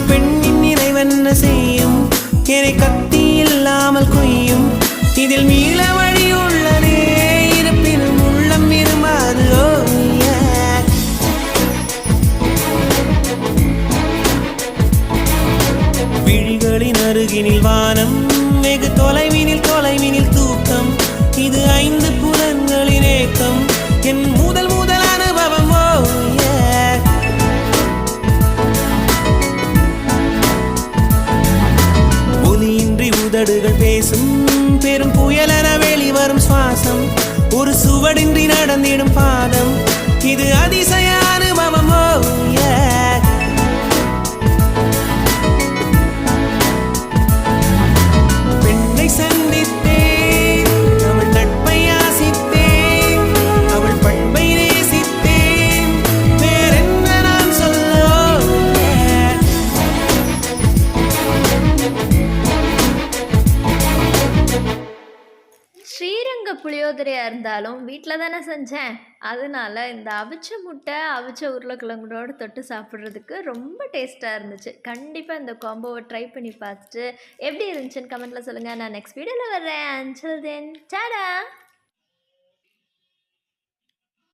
பெண்ணின் நிறைவென்ன செய்யும், என்னை கத்தி இல்லாமல் கொய்யும், இதில் மீள வழி உள்ளதே, இருப்பினும் உள்ளம் விரும்பாது. விழிகளின் அருகினில் வானம், வெகு தொலைவினில் தூக்கம், இது 5 புலன்களின் ஏக்கம், என் முதல் அனுபவம். ஒலியின்றி உதடுகள் பேசும், பெரும் புயலென வெளிவரும் சுவாசம், ஒரு சுவடின்றி நடந்திடும் பாதம், இது அதிசய அனுபவம். பெண்ணை சந்தித்தேன், அவள் நட்பை ஆசித்தேன், அவள் பண்பை நேசித்தேன், வேறென்ன நான் சொல்ல. ஸ்ரீரங்க புளியோதரையாக இருந்தாலும் வீட்டில் தானே செஞ்சேன், அதனால இந்த அவிச்ச முட்டை அவிச்ச உருளைக்கிழங்கோடு தொட்டு சாப்பிட்றதுக்கு ரொம்ப டேஸ்ட்டாக இருந்துச்சு. கண்டிப்பாக இந்த காம்போவை ட்ரை பண்ணி பார்த்துட்டு எப்படி இருந்துச்சுன்னு கமெண்ட்டில் சொல்லுங்கள். நான் நெக்ஸ்ட் வீடியோவில் வர்றேன். Until then Tata.